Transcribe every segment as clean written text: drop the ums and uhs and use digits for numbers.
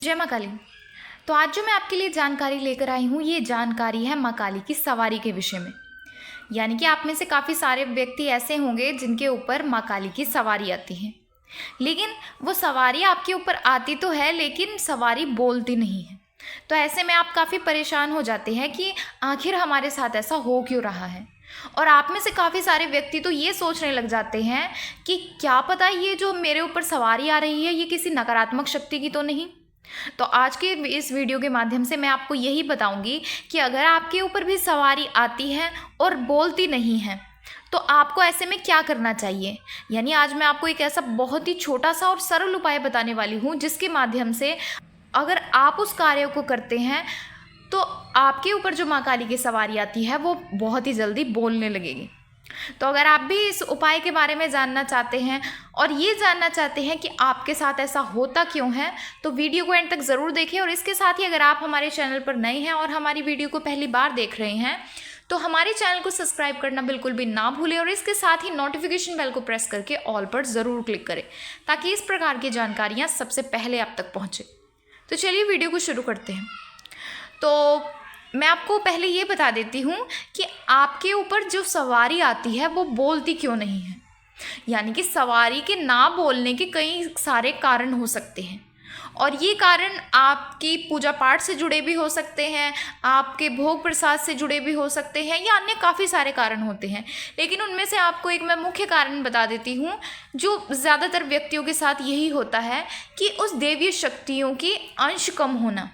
जय माँ काली। तो आज जो मैं आपके लिए जानकारी लेकर आई हूँ, ये जानकारी है माँ काली की सवारी के विषय में। यानी कि आप में से काफ़ी सारे व्यक्ति ऐसे होंगे जिनके ऊपर माँ काली की सवारी आती है, लेकिन वो सवारी आपके ऊपर आती तो है लेकिन सवारी बोलती नहीं है। तो ऐसे में आप काफ़ी परेशान हो जाते हैं कि आखिर हमारे साथ ऐसा हो क्यों रहा है। और आप में से काफ़ी सारे व्यक्ति तो ये सोचने लग जाते हैं कि क्या पता ये जो मेरे ऊपर सवारी आ रही है ये किसी नकारात्मक शक्ति की तो नहीं। तो आज के इस वीडियो के माध्यम से मैं आपको यही बताऊंगी कि अगर आपके ऊपर भी सवारी आती है और बोलती नहीं है तो आपको ऐसे में क्या करना चाहिए। यानी आज मैं आपको एक ऐसा बहुत ही छोटा सा और सरल उपाय बताने वाली हूँ जिसके माध्यम से अगर आप उस कार्य को करते हैं तो आपके ऊपर जो माँ काली की सवारी आती है वो बहुत ही जल्दी बोलने लगेगी। तो अगर आप भी इस उपाय के बारे में जानना चाहते हैं और ये जानना चाहते हैं कि आपके साथ ऐसा होता क्यों है, तो वीडियो को एंड तक ज़रूर देखें। और इसके साथ ही अगर आप हमारे चैनल पर नए हैं और हमारी वीडियो को पहली बार देख रहे हैं तो हमारे चैनल को सब्सक्राइब करना बिल्कुल भी ना भूलें और इसके साथ ही नोटिफिकेशन बेल को प्रेस करके ऑल पर ज़रूर क्लिक करें ताकि इस प्रकार की जानकारियाँ सबसे पहले आप तक पहुँचे। तो चलिए वीडियो को शुरू करते हैं। तो मैं आपको पहले ये बता देती हूँ कि आपके ऊपर जो सवारी आती है वो बोलती क्यों नहीं है। यानी कि सवारी के ना बोलने के कई सारे कारण हो सकते हैं और ये कारण आपकी पूजा पाठ से जुड़े भी हो सकते हैं, आपके भोग प्रसाद से जुड़े भी हो सकते हैं या अन्य काफ़ी सारे कारण होते हैं। लेकिन उनमें से आपको एक मैं मुख्य कारण बता देती हूँ जो ज़्यादातर व्यक्तियों के साथ यही होता है कि उस देवीय शक्तियों की अंश कम होना।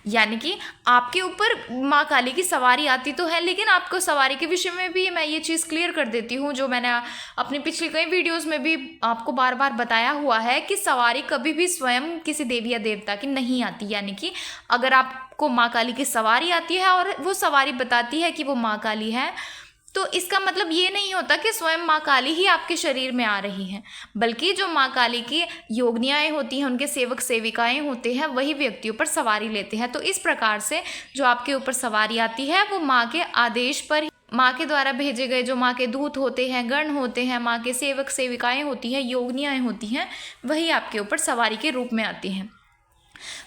यानी कि आपके ऊपर माँ काली की सवारी आती तो है लेकिन आपको सवारी के विषय में भी मैं ये चीज़ क्लियर कर देती हूँ जो मैंने अपनी पिछली कई वीडियोस में भी आपको बार बार बताया हुआ है कि सवारी कभी भी स्वयं किसी देवी या देवता की नहीं आती। यानी कि अगर आपको माँ काली की सवारी आती है और वो सवारी बताती है कि वो माँ काली है तो इसका मतलब ये नहीं होता कि स्वयं माँ काली ही आपके शरीर में आ रही हैं, बल्कि जो माँ काली की योगिनियाएँ होती हैं, उनके सेवक सेविकाएँ होते हैं, वही व्यक्तियों पर सवारी लेते हैं। तो इस प्रकार से जो आपके ऊपर सवारी आती है वो माँ के आदेश पर, माँ के द्वारा भेजे गए जो माँ के दूत होते हैं, गण होते हैं, माँ के सेवक सेविकाएँ होती हैं, योगिनियाएँ होती हैं, वही आपके ऊपर सवारी के रूप में आती हैं।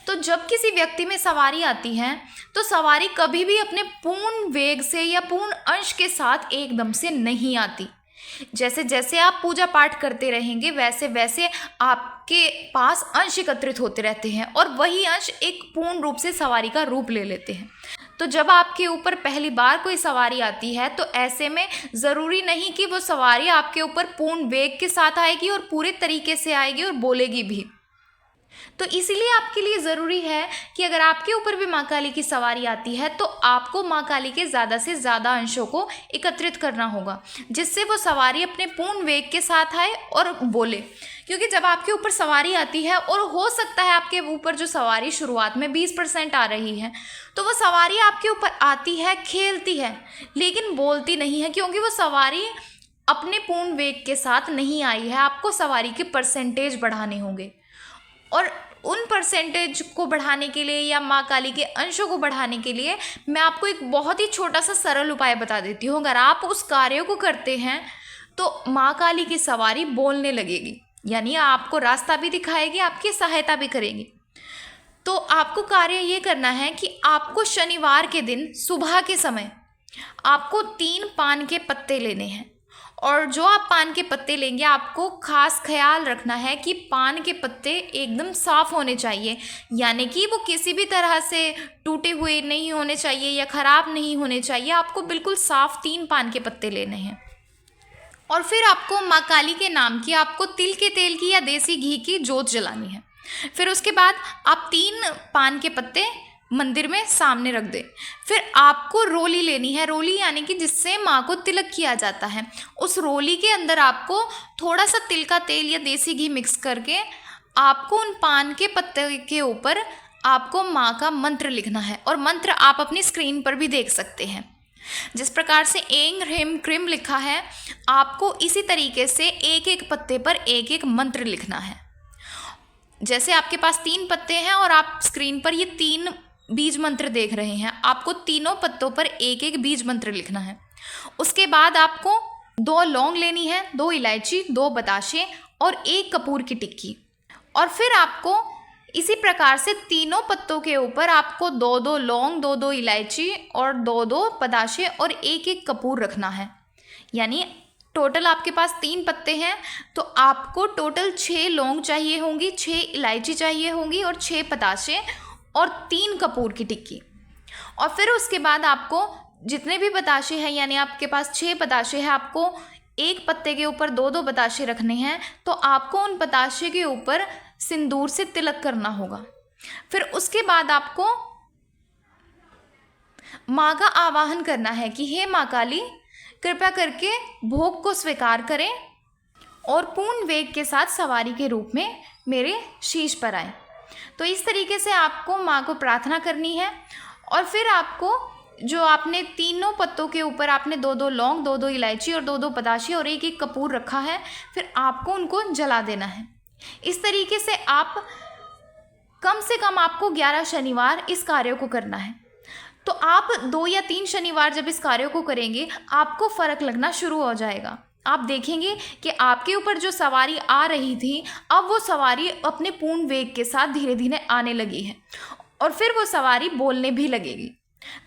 तो जब किसी व्यक्ति में सवारी आती है तो सवारी कभी भी अपने पूर्ण वेग से या पूर्ण अंश के साथ एकदम से नहीं आती। जैसे जैसे आप पूजा पाठ करते रहेंगे वैसे वैसे आपके पास अंश एकत्रित होते रहते हैं और वही अंश एक पूर्ण रूप से सवारी का रूप ले लेते हैं। तो जब आपके ऊपर पहली बार कोई सवारी आती है तो ऐसे में ज़रूरी नहीं कि वो सवारी आपके ऊपर पूर्ण वेग के साथ आएगी और पूरे तरीके से आएगी और बोलेगी भी। तो इसीलिए आपके लिए ज़रूरी है कि अगर आपके ऊपर भी माँ काली की सवारी आती है तो आपको माँ काली के ज़्यादा से ज़्यादा अंशों को एकत्रित करना होगा जिससे वो सवारी अपने पूर्ण वेग के साथ आए और बोले। क्योंकि जब आपके ऊपर सवारी आती है और हो सकता है आपके ऊपर जो सवारी शुरुआत में 20% आ रही है तो वो सवारी आपके ऊपर आती है, खेलती है, लेकिन बोलती नहीं है क्योंकि वो सवारी अपने पूर्ण वेग के साथ नहीं आई है। आपको सवारी के परसेंटेज बढ़ाने होंगे और उन परसेंटेज को बढ़ाने के लिए या माँ काली के अंशों को बढ़ाने के लिए मैं आपको एक बहुत ही छोटा सा सरल उपाय बता देती हूँ। अगर आप उस कार्य को करते हैं तो माँ काली की सवारी बोलने लगेगी, यानी आपको रास्ता भी दिखाएगी, आपकी सहायता भी करेगी। तो आपको कार्य ये करना है कि आपको शनिवार के दिन सुबह के समय आपको 3 पान के पत्ते लेने हैं और जो आप पान के पत्ते लेंगे आपको खास ख्याल रखना है कि पान के पत्ते एकदम साफ़ होने चाहिए। यानी कि वो किसी भी तरह से टूटे हुए नहीं होने चाहिए या ख़राब नहीं होने चाहिए। आपको बिल्कुल साफ़ 3 पान के पत्ते लेने हैं और फिर आपको माँ काली के नाम की आपको तिल के तेल की या देसी घी की जोत जलानी है। फिर उसके बाद आप 3 पान के पत्ते मंदिर में सामने रख दे। फिर आपको रोली लेनी है, रोली यानी कि जिससे माँ को तिलक किया जाता है। उस रोली के अंदर आपको थोड़ा सा तिल का तेल या देसी घी मिक्स करके आपको उन पान के पत्ते के ऊपर आपको माँ का मंत्र लिखना है और मंत्र आप अपनी स्क्रीन पर भी देख सकते हैं। जिस प्रकार से एंग ह्रीम क्रीम लिखा है आपको इसी तरीके से एक एक पत्ते पर एक एक मंत्र लिखना है। जैसे आपके पास 3 पत्ते हैं और आप स्क्रीन पर ये 3 बीज मंत्र देख रहे हैं, आपको तीनों पत्तों पर एक एक बीज मंत्र लिखना है। उसके बाद आपको 2 लौंग लेनी है, 2 इलायची, 2 बताशे और 1 कपूर की टिक्की और फिर आपको इसी प्रकार से तीनों पत्तों के ऊपर आपको 2-2 लौंग, 2-2 इलायची और 2-2 पताशे और 1-1 कपूर रखना है। यानी टोटल आपके पास 3 पत्ते हैं तो आपको टोटल 6 लौंग चाहिए होंगी, 6 इलायची चाहिए होंगी और 6 पताशे और 3 कपूर की टिक्की। और फिर उसके बाद आपको जितने भी पताशे हैं, यानी आपके पास 6 पताशे हैं, आपको एक पत्ते के ऊपर 2-2 पताशे रखने हैं। तो आपको उन पताशे के ऊपर सिंदूर से तिलक करना होगा। फिर उसके बाद आपको माँ का आवाहन करना है कि हे माँ काली, कृपया करके भोग को स्वीकार करें और पूर्ण वेग के साथ सवारी के रूप में मेरे शीश पर आए। तो इस तरीके से आपको माँ को प्रार्थना करनी है। और फिर आपको जो आपने तीनों पत्तों के ऊपर आपने 2-2 लौंग, 2-2 इलायची और 2-2 पताशे और 1-1 कपूर रखा है, फिर आपको उनको जला देना है। इस तरीके से आप कम से कम आपको 11 शनिवार इस कार्य को करना है। तो आप 2 या 3 शनिवार जब इस कार्य को करेंगे आपको फ़र्क लगना शुरू हो जाएगा। आप देखेंगे कि आपके ऊपर जो सवारी आ रही थी, अब वो सवारी अपने पूर्ण वेग के साथ धीरे धीरे आने लगी है और फिर वो सवारी बोलने भी लगेगी।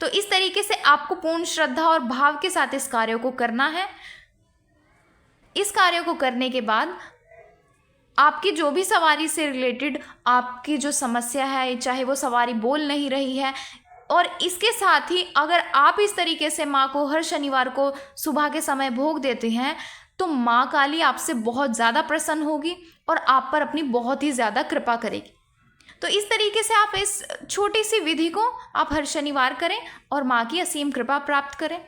तो इस तरीके से आपको पूर्ण श्रद्धा और भाव के साथ इस कार्य को करना है। इस कार्य को करने के बाद आपकी जो भी सवारी से रिलेटेड आपकी जो समस्या है, चाहे वो सवारी बोल नहीं रही है, और इसके साथ ही अगर आप इस तरीके से माँ को हर शनिवार को सुबह के समय भोग देते हैं तो माँ काली आपसे बहुत ज़्यादा प्रसन्न होगी और आप पर अपनी बहुत ही ज़्यादा कृपा करेगी। तो इस तरीके से आप इस छोटी सी विधि को आप हर शनिवार करें और माँ की असीम कृपा प्राप्त करें।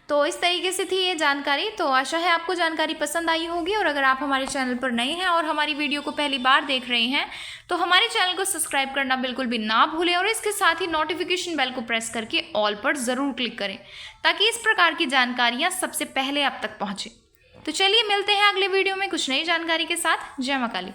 तो इस तरीके से थी ये जानकारी। तो आशा है आपको जानकारी पसंद आई होगी। और अगर आप हमारे चैनल पर नए हैं और हमारी वीडियो को पहली बार देख रहे हैं तो हमारे चैनल को सब्सक्राइब करना बिल्कुल भी ना भूलें और इसके साथ ही नोटिफिकेशन बेल को प्रेस करके ऑल पर ज़रूर क्लिक करें ताकि इस प्रकार की जानकारियाँ सबसे पहले आप तक पहुँचें। तो चलिए मिलते हैं अगले वीडियो में कुछ नई जानकारी के साथ। जय माँ काली।